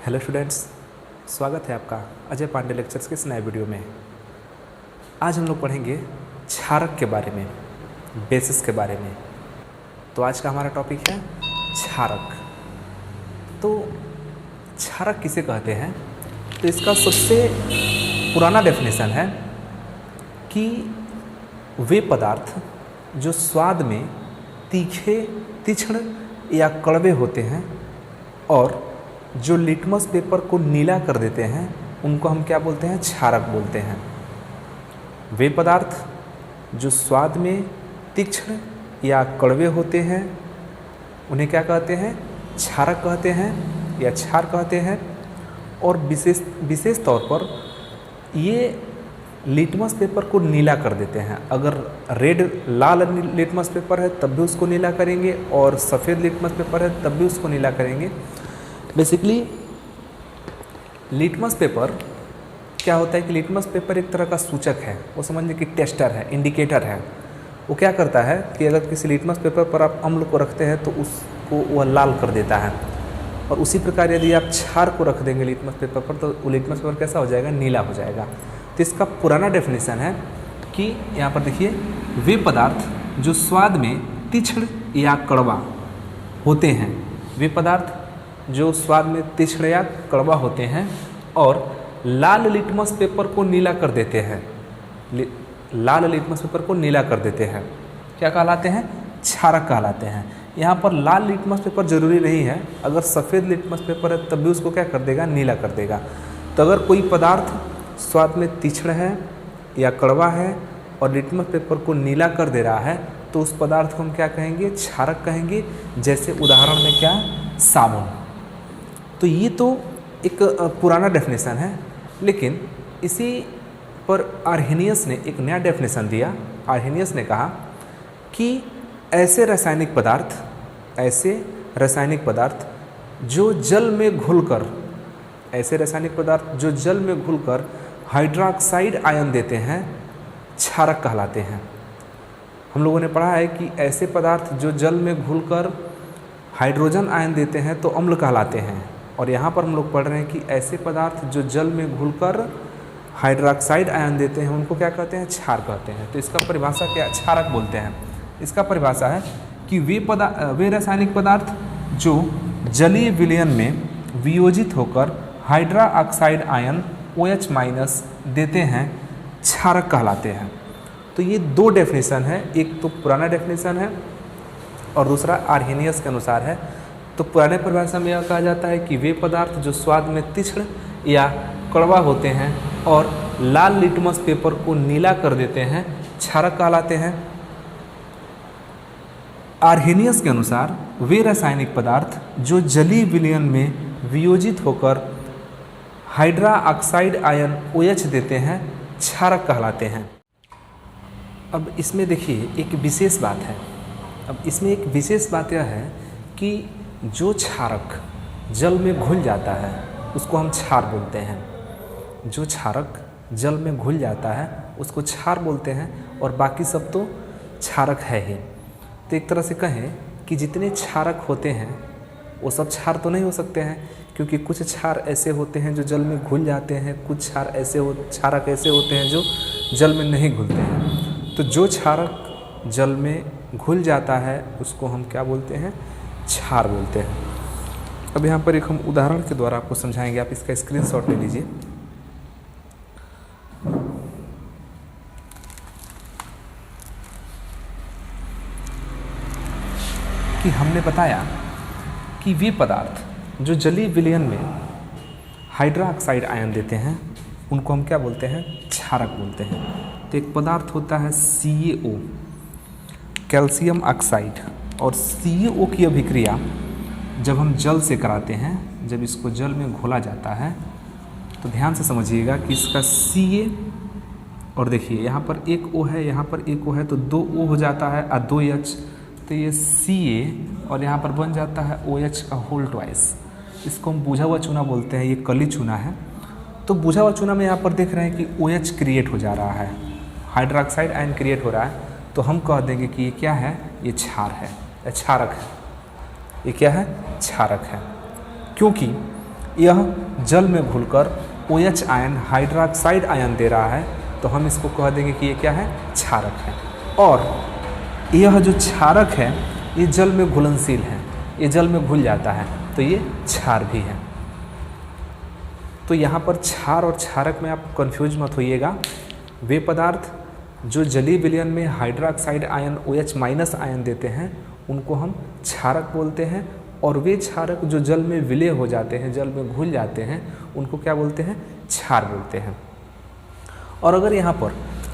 Hello students, स्वागत है आपका अजय पांडे लेक्चर्स के इस नए वीडियो में। आज हम लोग पढ़ेंगे क्षारक के बारे में, बेसिस के बारे में। तो आज का हमारा टॉपिक है क्षारक। तो क्षारक किसे कहते हैं? तो इसका सबसे पुराना डेफिनेशन है कि वे पदार्थ जो स्वाद में तीखे, तीक्ष्ण या कड़वे होते हैं और जो लिटमस पेपर को नीला कर देते हैं, उनको हम क्या बोलते हैं? क्षारक बोलते हैं। वे पदार्थ जो स्वाद में तीक्ष्ण या कड़वे होते हैं, उन्हें क्या कहते हैं? क्षारक कहते हैं या क्षार कहते हैं। और विशेष तौर पर ये लिटमस पेपर को नीला कर देते हैं। अगर लाल लिटमस पेपर है तब भी उसको नीला करेंगे, और सफ़ेद लिटमस पेपर है तब भी उसको नीला करेंगे। बेसिकली लिटमस पेपर क्या होता है कि लिटमस पेपर एक तरह का सूचक है, वो समझिए कि टेस्टर है, इंडिकेटर है। वो क्या करता है कि अगर किसी लिटमस पेपर पर आप अम्ल को रखते हैं तो उसको वह लाल कर देता है, और उसी प्रकार यदि आप क्षार को रख देंगे लिटमस पेपर पर तो वो लिटमस पेपर कैसा हो जाएगा? नीला हो जाएगा। तो इसका पुराना डेफिनेशन है कि यहाँ पर देखिए, वे पदार्थ जो स्वाद में तीक्ष्ण या कड़वा होते हैं, वे पदार्थ जो स्वाद में तीक्ष्ण या कड़वा होते हैं और लाल लिटमस पेपर को नीला कर देते हैं, लाल लिटमस पेपर को नीला कर देते हैं, क्या कहलाते हैं? क्षारक कहलाते हैं। यहाँ पर लाल लिटमस पेपर जरूरी नहीं है, अगर सफ़ेद लिटमस पेपर है तब भी उसको क्या कर देगा? नीला कर देगा। तो अगर कोई पदार्थ स्वाद में तीक्ष्ण है या कड़वा है और लिटमस पेपर को नीला कर दे रहा है तो उस पदार्थ को हम क्या कहेंगे? क्षारक कहेंगे। जैसे उदाहरण में क्या? साबुन। तो ये तो एक पुराना डेफिनेशन है, लेकिन इसी पर आर्हेनियस ने एक नया डेफिनेशन दिया। आर्हेनियस ने कहा कि ऐसे रासायनिक पदार्थ जो जल में घुलकर हाइड्रोक्साइड आयन देते हैं, क्षारक कहलाते हैं। हम लोगों ने पढ़ा है कि ऐसे पदार्थ जो जल में घुलकर हाइड्रोजन आयन देते हैं तो अम्ल कहलाते हैं, और यहाँ पर हम लोग पढ़ रहे हैं कि ऐसे पदार्थ जो जल में घुलकर हाइड्रोक्साइड आयन देते हैं उनको क्या कहते हैं? क्षार कहते हैं। तो इसका परिभाषा क्या? क्षारक बोलते हैं। इसका परिभाषा है कि वे रासायनिक पदार्थ जो जलीय विलयन में वियोजित होकर हाइड्रोक्साइड आयन OH- देते हैं, क्षारक कहलाते हैं। तो ये दो डेफिनेशन है, एक तो पुराना डेफिनेशन है और दूसरा आर्हेनियस के अनुसार है। तो पुराने परिभाषा में यह कहा जाता है कि वे पदार्थ जो स्वाद में तीक्ष्ण या कड़वा होते हैं और लाल लिटमस पेपर को नीला कर देते हैं, क्षारक कहलाते हैं। आर्हेनियस के अनुसार वे रासायनिक पदार्थ जो जलीय विलयन में वियोजित होकर हाइड्रोक्साइड आयन OH देते हैं, क्षारक कहलाते हैं। अब इसमें देखिए एक विशेष बात है। अब इसमें एक विशेष बात यह है कि जो क्षारक जल में घुल जाता है उसको हम क्षार बोलते हैं। जो क्षारक जल में घुल जाता है उसको क्षार बोलते हैं, और बाकी सब तो क्षारक है ही। तो एक तरह से कहें कि जितने क्षारक होते हैं वो सब क्षार तो नहीं हो सकते हैं, क्योंकि कुछ क्षार ऐसे होते हैं जो जल में घुल जाते हैं, कुछ क्षारक ऐसे होते हैं जो जल में नहीं घुलते हैं। तो जो क्षारक जल में घुल जाता है उसको हम क्या बोलते हैं? क्षार बोलते हैं। अब यहाँ पर एक हम उदाहरण के द्वारा आपको समझाएंगे, आप इसका स्क्रीनशॉट ले लीजिए। कि हमने बताया कि वे पदार्थ जो जलीय विलयन में हाइड्रोक्साइड आयन देते हैं उनको हम क्या बोलते हैं? क्षारक बोलते हैं। तो एक पदार्थ होता है CaO, कैल्शियम ऑक्साइड, और CaO की अभिक्रिया जब हम जल से कराते हैं, जब इसको जल में घोला जाता है तो ध्यान से समझिएगा कि इसका Ca, और देखिए यहाँ पर एक O है, यहाँ पर एक O है, तो 2 O हो जाता है और 2 H, तो ये Ca और यहाँ पर बन जाता है OH का होल ट्वाइस। इसको हम बुझा हुआ चूना बोलते हैं, ये कली चूना है। तो बुझा हुआ चूना में यहाँ पर देख रहे हैं कि OH क्रिएट हो जा रहा है, हाइड्रोक्साइड आयन क्रिएट हो रहा है, तो हम कह देंगे कि ये क्या है? ये क्षार है, क्षारक है। ये क्या है? क्षारक है, क्योंकि यह जल में घुलकर OH आयन हाइड्रोक्साइड आयन दे रहा है, तो हम इसको कह देंगे कि ये क्या है, क्षारक है। और यह जो क्षारक है ये जल में घुलनशील है, ये जल में घुल जाता है, तो ये क्षार भी है। तो यहाँ पर क्षार और क्षारक में आप कंफ्यूज मत होइएगा। वे पदार्थ जो जलीय विलयन में hydroxide ion OH minus ion देते हैं उनको हम क्षारक बोलते हैं, और वे क्षारक जो जल में विलय हो जाते हैं, जल में घुल जाते हैं, उनको क्या बोलते हैं, क्षार बोलते हैं। और अगर यहाँ पर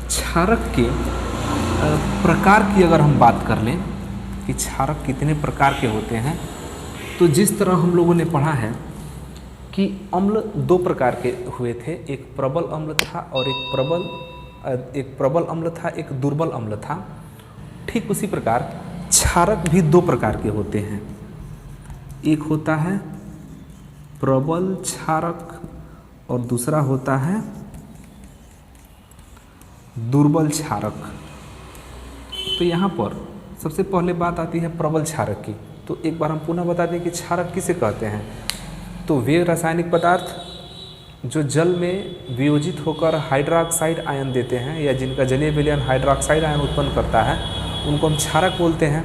क्षारक के प्रकार की अगर हम बात कर लें कि क्षारक कितने प्रकार के होते हैं, तो जिस तरह हम लोगों ने पढ़ा है कि अम्ल दो प्रकार के हुए थे, एक प्रबल अम्ल था और एक प्रबल अम्ल था, एक दुर्बल अम्ल था। ठीक उसी प्रकार क्षारक भी दो प्रकार के होते हैं, एक होता है प्रबल क्षारक और दूसरा होता है दुर्बल क्षारक। तो यहाँ पर सबसे पहले बात आती है प्रबल क्षारक की। तो एक बार हम पुनः बता दें कि क्षारक किसे कहते हैं। तो वे रासायनिक पदार्थ जो जल में वियोजित होकर हाइड्रोक्साइड आयन देते हैं या जिनका जलीय विलयन हाइड्रोक्साइड आयन उत्पन्न करता है उनको हम क्षारक बोलते हैं।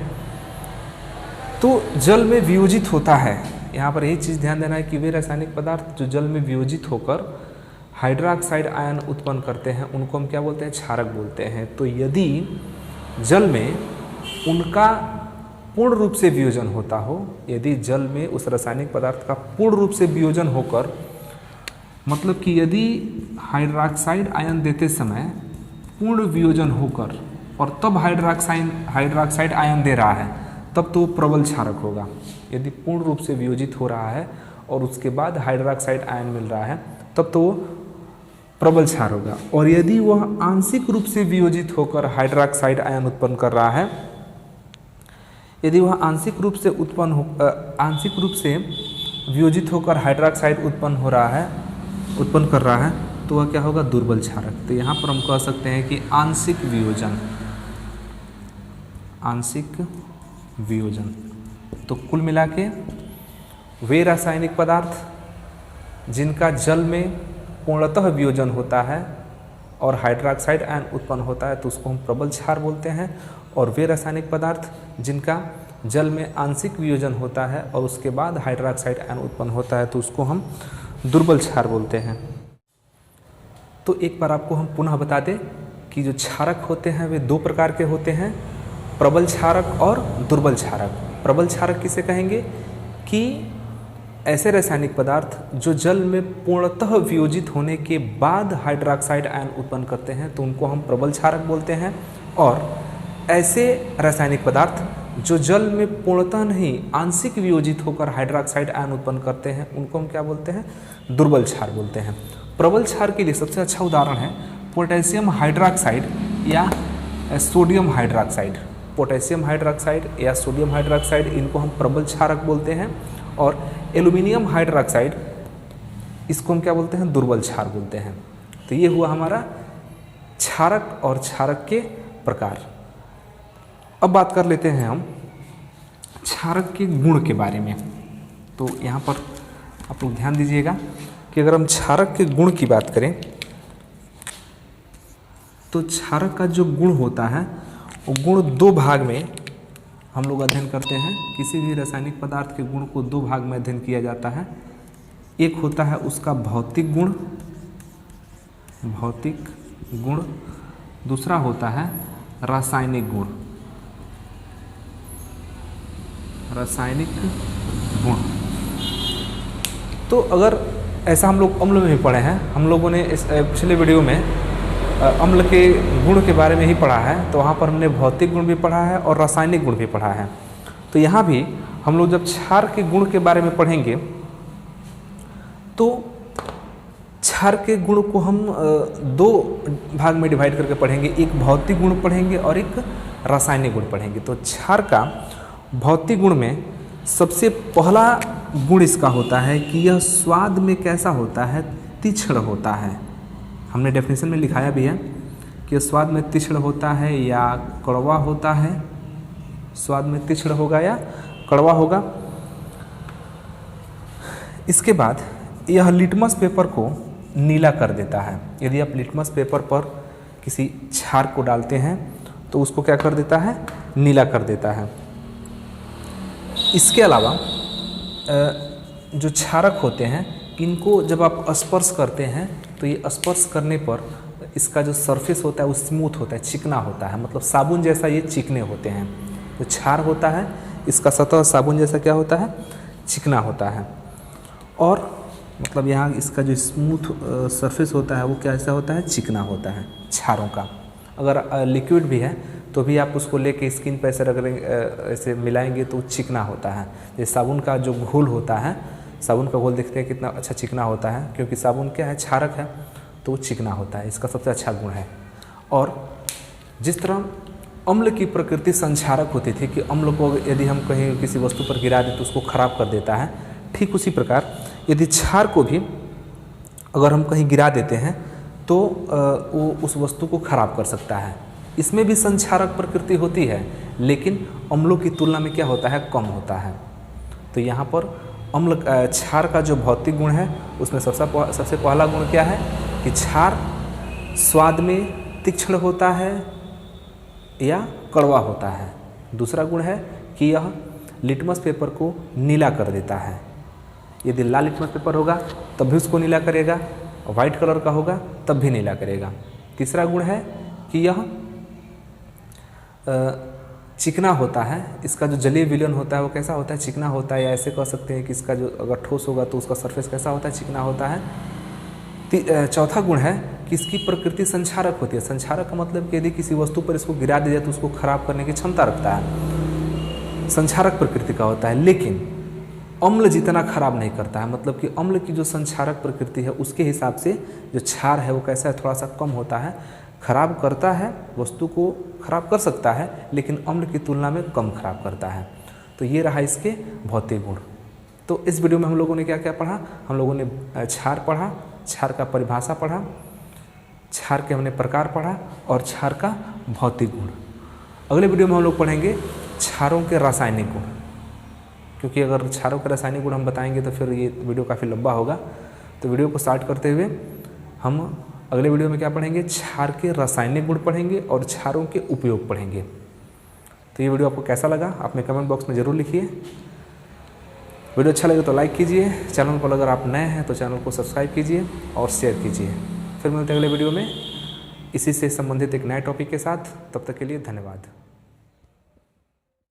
तो जल में वियोजित होता है, यहाँ पर यही चीज़ ध्यान देना है कि वे रासायनिक पदार्थ जो जल में वियोजित होकर हाइड्रोक्साइड आयन उत्पन्न करते हैं उनको हम क्या बोलते हैं, क्षारक बोलते हैं। तो यदि जल में उनका पूर्ण रूप से वियोजन होता हो, यदि जल में उस रासायनिक पदार्थ का पूर्ण रूप से वियोजन होकर, मतलब कि यदि हाइड्रोक्साइड आयन देते समय पूर्ण वियोजन होकर और तब हाइड्रोक्साइड आयन दे रहा है, तब तो प्रबल क्षारक होगा। यदि पूर्ण रूप से वियोजित हो रहा है और उसके बाद हाइड्रोक्साइड आयन मिल रहा है तब तो वो प्रबल क्षार होगा। और यदि वह आंशिक रूप से वियोजित होकर हाइड्रोक्साइड आयन उत्पन्न कर रहा है, यदि वह आंशिक रूप से वियोजित होकर हाइड्रोक्साइड उत्पन्न कर रहा है, तो वह क्या होगा, दुर्बल क्षारक। तो यहाँ पर हम कह सकते हैं कि आंशिक वियोजन। तो कुल मिला के वे रासायनिक पदार्थ जिनका जल में पूर्णतः वियोजन होता है और हाइड्रोक्साइड आयन उत्पन्न होता है तो उसको हम प्रबल क्षार बोलते हैं, और वे रासायनिक पदार्थ जिनका जल में आंशिक वियोजन होता है और उसके बाद हाइड्रोक्साइड आयन उत्पन्न होता है तो उसको हम दुर्बल क्षार बोलते हैं। तो एक बार आपको हम पुनः बता दें कि जो क्षारक होते हैं वे दो प्रकार के होते हैं, प्रबल क्षारक और दुर्बल क्षारक। प्रबल क्षारक किसे कहेंगे कि ऐसे रासायनिक पदार्थ जो जल में पूर्णतः वियोजित होने के बाद हाइड्रोक्साइड आयन उत्पन्न करते हैं तो उनको हम प्रबल क्षारक बोलते हैं, और ऐसे रासायनिक पदार्थ जो जल में पूर्णतः नहीं आंशिक वियोजित होकर हाइड्रोक्साइड आयन उत्पन्न करते हैं उनको हम क्या बोलते हैं, दुर्बल क्षार बोलते हैं। प्रबल क्षार के लिए सबसे अच्छा उदाहरण है पोटेशियम हाइड्रोक्साइड या सोडियम हाइड्रोक्साइड। पोटेशियम हाइड्रोक्साइड या सोडियम हाइड्रोक्साइड, इनको हम प्रबल क्षारक बोलते हैं, और एल्यूमिनियम हाइड्रोक्साइड इसको हम क्या बोलते हैं, दुर्बल क्षार बोलते हैं। तो ये हुआ हमारा क्षारक और क्षारक के प्रकार। अब बात कर लेते हैं हम क्षारक के गुण के बारे में। तो यहाँ पर आप लोग ध्यान दीजिएगा कि अगर हम क्षारक के गुण की बात करें तो क्षारक का जो गुण होता है वो गुण दो भाग में हम लोग अध्ययन करते हैं। किसी भी रासायनिक पदार्थ के गुण को दो भाग में अध्ययन किया जाता है। एक होता है उसका भौतिक गुण, दूसरा होता है रासायनिक गुण। तो अगर ऐसा हम लोग अम्ल में भी पढ़े हैं, हम लोगों ने इस पिछले वीडियो में अम्ल के गुण के बारे में ही पढ़ा है, तो वहाँ पर हमने भौतिक गुण भी पढ़ा है और रासायनिक गुण भी पढ़ा है। तो यहाँ भी हम लोग जब क्षार के गुण के बारे में पढ़ेंगे तो क्षार के गुण को हम दो भाग में डिवाइड करके पढ़ेंगे, एक भौतिक गुण पढ़ेंगे और एक रासायनिक गुण पढ़ेंगे। तो क्षार का भौतिक गुण में सबसे पहला गुण इसका होता है कि यह स्वाद में कैसा होता है, तीक्ष्ण होता है। हमने डेफिनेशन में लिखाया भी है कि स्वाद में तीक्ष्ण होता है या कड़वा होता है, स्वाद में तीक्ष्ण होगा या कड़वा होगा। इसके बाद यह लिटमस पेपर को नीला कर देता है। यदि आप लिटमस पेपर पर किसी क्षार को डालते हैं तो उसको क्या कर देता है, नीला कर देता है। इसके अलावा जो क्षारक होते हैं इनको जब आप स्पर्श करते हैं तो ये स्पर्श करने पर इसका जो सरफेस होता है वो स्मूथ होता है, चिकना होता है, मतलब साबुन जैसा ये चिकने होते हैं। जो क्षार होता है इसका सतह साबुन जैसा क्या होता है, चिकना होता है। और मतलब यहाँ इसका जो स्मूथ सरफेस होता है वो कैसा होता है, चिकना होता है क्षारों का। अगर लिक्विड भी है तो भी आप उसको लेके स्किन पे ऐसे रगड़ेंगे, ऐसे मिलाएंगे तो चिकना होता है। जैसे साबुन का जो घोल होता है, साबुन का घोल देखते हैं कितना अच्छा चिकना होता है, क्योंकि साबुन क्या है, क्षारक है तो वो चिकना होता है। इसका सबसे अच्छा गुण है। और जिस तरह अम्ल की प्रकृति संक्षारक होती थी कि अम्ल को यदि हम कहीं किसी वस्तु पर गिरा दें तो उसको खराब कर देता है, ठीक उसी प्रकार यदि क्षार को भी अगर हम कहीं गिरा देते हैं तो वो उस वस्तु को खराब कर सकता है। इसमें भी संक्षारक प्रकृति होती है, लेकिन अम्लों की तुलना में क्या होता है, कम होता है। तो यहाँ पर अम्ल क्षार का जो भौतिक गुण है उसमें सबसे पहला गुण क्या है कि क्षार स्वाद में तीक्ष्ण होता है या कड़वा होता है। दूसरा गुण है कि यह लिटमस पेपर को नीला कर देता है। यदि लाल लिटमस पेपर होगा तब भी उसको नीला करेगा, वाइट कलर का होगा तब भी नीला करेगा। तीसरा गुण है कि यह चिकना होता है। इसका जो जलीय विलयन होता है वो कैसा होता है, चिकना होता है, या ऐसे कह सकते हैं कि इसका जो अगर ठोस होगा तो उसका सरफेस कैसा होता है, चिकना होता है। चौथा गुण है कि इसकी प्रकृति संक्षारक होती है। संक्षारक का मतलब कि यदि किसी वस्तु पर इसको गिरा दिया तो उसको खराब करने की क्षमता रखता है, संक्षारक प्रकृति का होता है। लेकिन अम्ल जितना खराब नहीं करता है, मतलब कि अम्ल की जो संक्षारक प्रकृति है उसके हिसाब से जो क्षार है वो कैसा है, थोड़ा सा कम होता है। खराब करता है, वस्तु को खराब कर सकता है, लेकिन अम्ल की तुलना में कम खराब करता है। तो ये रहा इसके भौतिक गुण। तो इस वीडियो में हम लोगों ने क्या क्या पढ़ा, हम लोगों ने क्षार पढ़ा, क्षार का परिभाषा पढ़ा, क्षार के हमने प्रकार पढ़ा और क्षार का भौतिक गुण। अगले वीडियो में हम लोग पढ़ेंगे क्षारों के रासायनिक गुण, क्योंकि अगर क्षारों के रासायनिक गुण हम बताएंगे तो फिर ये वीडियो काफ़ी लंबा होगा। तो वीडियो को स्टार्ट करते हुए हम अगले वीडियो में क्या पढ़ेंगे, क्षार के रासायनिक गुण पढ़ेंगे और क्षारों के उपयोग पढ़ेंगे। तो ये वीडियो आपको कैसा लगा आप में कमेंट बॉक्स में ज़रूर लिखिए। वीडियो अच्छा लगे तो लाइक कीजिए, चैनल पर अगर आप नए हैं तो चैनल को सब्सक्राइब कीजिए और शेयर कीजिए। फिर मिलते हैं अगले वीडियो में इसी से संबंधित एक नए टॉपिक के साथ। तब तक के लिए धन्यवाद।